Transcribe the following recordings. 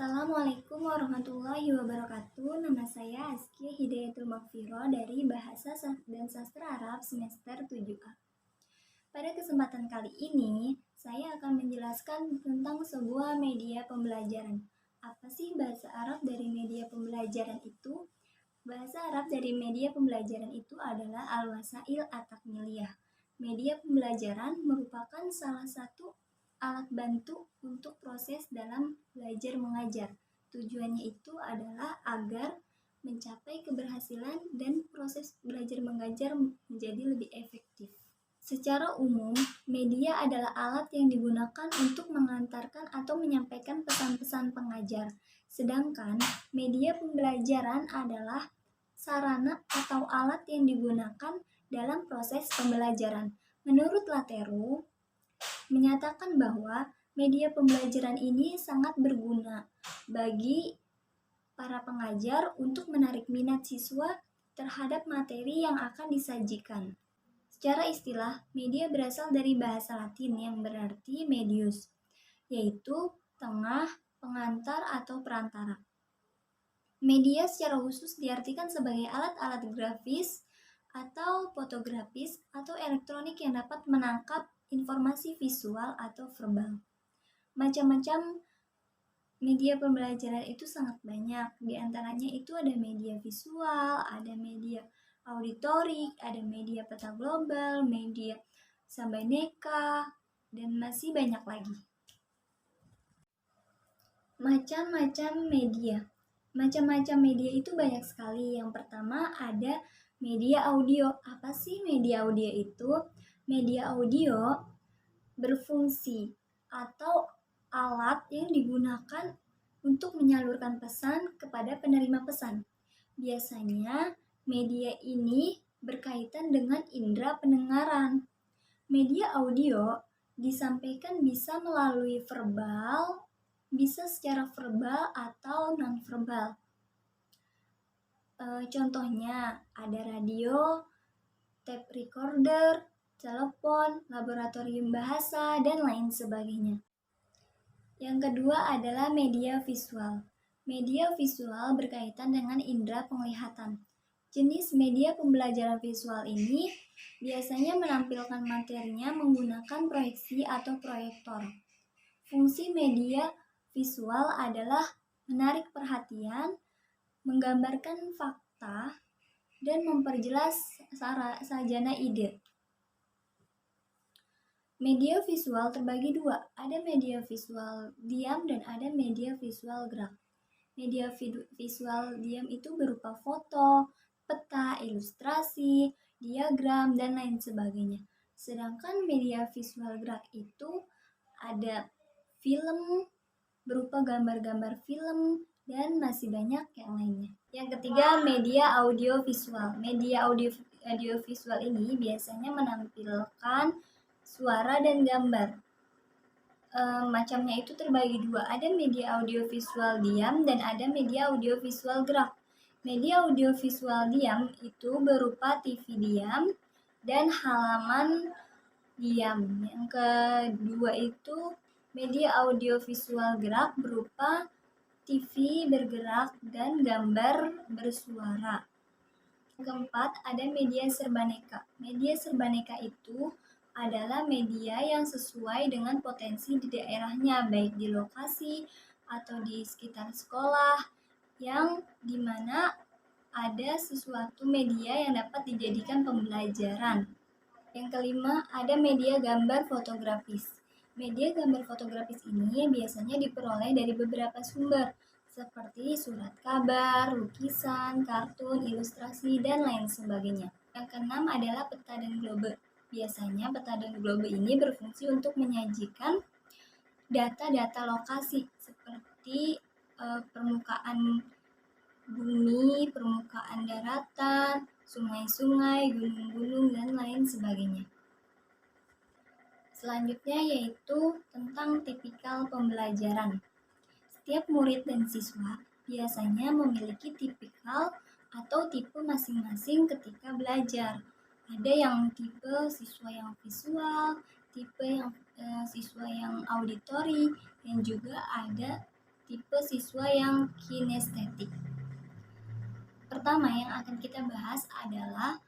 Assalamualaikum warahmatullahi wabarakatuh. Nama saya Askia Hidayatul Makfiro dari Bahasa dan Sastra Arab semester 7A. Pada kesempatan kali ini, saya akan menjelaskan tentang sebuah media pembelajaran. Apa sih bahasa Arab dari media pembelajaran itu? Bahasa Arab dari media pembelajaran itu adalah Al-Wasail At-Takmiliyah. Media pembelajaran merupakan salah satu alat bantu untuk proses dalam belajar mengajar. Tujuannya itu adalah agar mencapai keberhasilan dan proses belajar mengajar menjadi lebih efektif. Secara umum, media adalah alat yang digunakan untuk mengantarkan atau menyampaikan pesan-pesan pengajar. Sedangkan media pembelajaran adalah sarana atau alat yang digunakan dalam proses pembelajaran. Menurut Lateru, menyatakan bahwa media pembelajaran ini sangat berguna bagi para pengajar untuk menarik minat siswa terhadap materi yang akan disajikan. Secara istilah, media berasal dari bahasa Latin yang berarti medius, yaitu tengah, pengantar, atau perantara. Media secara khusus diartikan sebagai alat-alat grafis atau fotografis atau elektronik yang dapat menangkap informasi visual atau verbal. Macam-macam media pembelajaran itu sangat banyak. Di antaranya itu ada media visual, ada media auditorik, ada media peta global, media Sabaneka, dan masih banyak lagi. Macam-macam media. Macam-macam media itu banyak sekali. Yang pertama ada media audio. Apa sih media audio itu? Media audio berfungsi atau alat yang digunakan untuk menyalurkan pesan kepada penerima pesan. Biasanya media ini berkaitan dengan indera pendengaran. Media audio disampaikan bisa melalui verbal, bisa secara verbal atau non-verbal. Contohnya ada radio, tape recorder, telepon, laboratorium bahasa, dan lain sebagainya. Yang kedua adalah media visual. Media visual berkaitan dengan indera penglihatan. Jenis media pembelajaran visual ini biasanya menampilkan materinya menggunakan proyeksi atau proyektor. Fungsi media visual adalah menarik perhatian, menggambarkan fakta, dan memperjelas sarjana ide. Media visual terbagi dua, ada media visual diam dan ada media visual gerak. Media visual diam itu berupa foto, peta, ilustrasi, diagram, dan lain sebagainya. Sedangkan media visual gerak itu ada film, berupa gambar-gambar film, dan masih banyak yang lainnya. Yang ketiga, media audiovisual. Media audiovisual ini biasanya menampilkan suara dan gambar. Macamnya itu terbagi dua, ada media audiovisual diam dan ada media audiovisual gerak. Media audiovisual diam itu berupa TV diam dan halaman diam. Yang kedua itu media audiovisual gerak berupa TV bergerak dan gambar bersuara. Yang keempat ada media serbaneka. Media serbaneka itu adalah media yang sesuai dengan potensi di daerahnya, baik di lokasi atau di sekitar sekolah, yang dimana ada sesuatu media yang dapat dijadikan pembelajaran. Yang kelima, ada media gambar fotografis. Media gambar fotografis ini biasanya diperoleh dari beberapa sumber, seperti surat kabar, lukisan, kartun, ilustrasi, dan lain sebagainya. Yang keenam adalah peta dan globe. Biasanya peta dan globe ini berfungsi untuk menyajikan data-data lokasi seperti permukaan bumi, permukaan daratan, sungai-sungai, gunung-gunung, dan lain sebagainya. Selanjutnya yaitu tentang tipikal pembelajaran. Setiap murid dan siswa biasanya memiliki tipikal atau tipe masing-masing ketika belajar. Ada yang tipe siswa yang visual, tipe yang siswa yang auditori, dan juga ada tipe siswa yang kinestetik. Pertama yang akan kita bahas adalah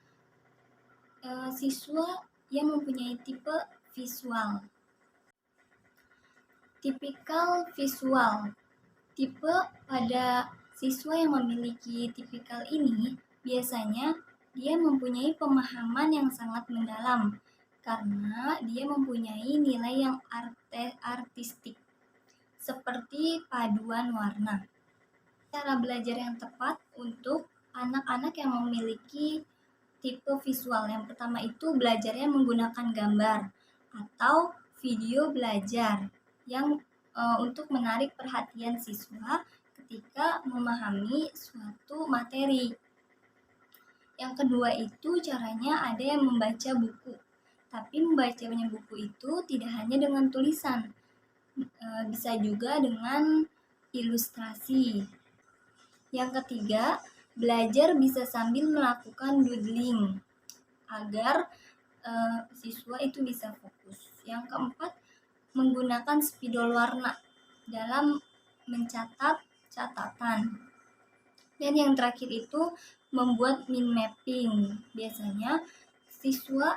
siswa yang mempunyai tipe visual. Tipikal visual. Tipe pada siswa yang memiliki tipikal ini biasanya dia mempunyai pemahaman yang sangat mendalam karena dia mempunyai nilai yang artistik seperti paduan warna. Cara belajar yang tepat untuk anak-anak yang memiliki tipe visual. Yang pertama itu belajarnya menggunakan gambar atau video belajar yang untuk menarik perhatian siswa ketika memahami suatu materi. Yang kedua itu caranya ada yang membaca buku. Tapi membacanya buku itu tidak hanya dengan tulisan, bisa juga dengan ilustrasi. Yang ketiga, belajar bisa sambil melakukan doodling agar siswa itu bisa fokus. Yang keempat, menggunakan spidol warna dalam mencatat catatan. Dan yang terakhir itu membuat mind mapping. Biasanya siswa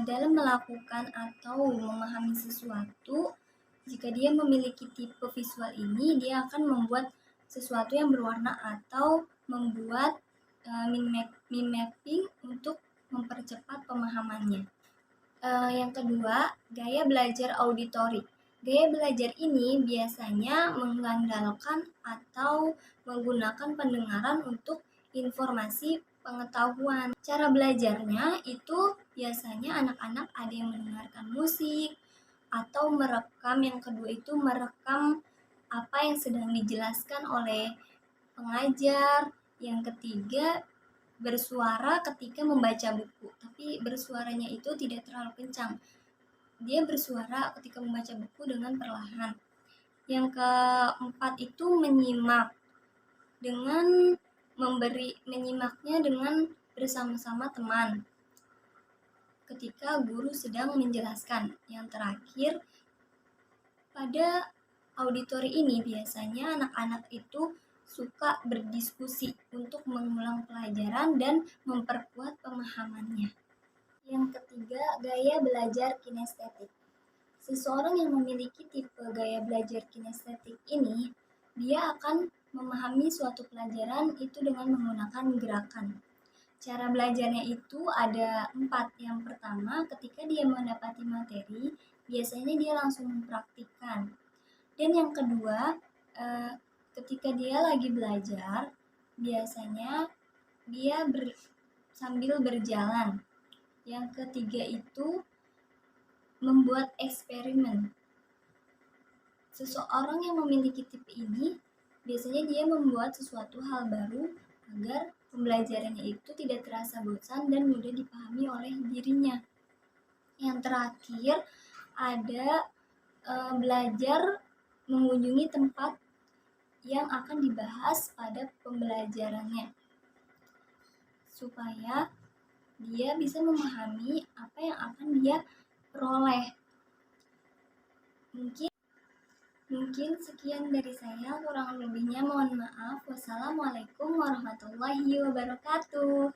dalam melakukan atau memahami sesuatu, jika dia memiliki tipe visual ini, dia akan membuat sesuatu yang berwarna atau membuat mind mapping untuk mempercepat pemahamannya. Yang kedua, gaya belajar auditori. Gaya belajar ini biasanya mengandalkan atau menggunakan pendengaran untuk informasi pengetahuan. Cara belajarnya itu biasanya anak-anak ada yang mendengarkan musik atau merekam. Yang kedua itu merekam apa yang sedang dijelaskan oleh pengajar. Yang ketiga, bersuara ketika membaca buku, tapi bersuaranya itu tidak terlalu kencang. Dia bersuara ketika membaca buku dengan perlahan. Yang keempat itu menyimak dengan menyimaknya dengan bersama-sama teman ketika guru sedang menjelaskan. Yang terakhir, pada auditori ini biasanya anak-anak itu suka berdiskusi untuk mengulang pelajaran dan memperkuat pemahamannya. Yang ketiga, gaya belajar kinestetik. Seseorang yang memiliki tipe gaya belajar kinestetik ini, dia akan memahami suatu pelajaran itu dengan menggunakan gerakan. Cara belajarnya itu ada 4. Yang pertama, ketika dia mendapati materi, biasanya dia langsung mempraktikkan. Dan yang kedua, ketika dia lagi belajar, biasanya dia sambil berjalan. Yang ketiga itu membuat eksperimen. Seseorang yang memiliki tipe ini, biasanya dia membuat sesuatu hal baru agar pembelajarannya itu tidak terasa bosan dan mudah dipahami oleh dirinya. Yang terakhir ada belajar mengunjungi tempat yang akan dibahas pada pembelajarannya supaya dia bisa memahami apa yang akan dia peroleh. Mungkin sekian dari saya, kurang lebihnya mohon maaf. Wassalamualaikum warahmatullahi wabarakatuh.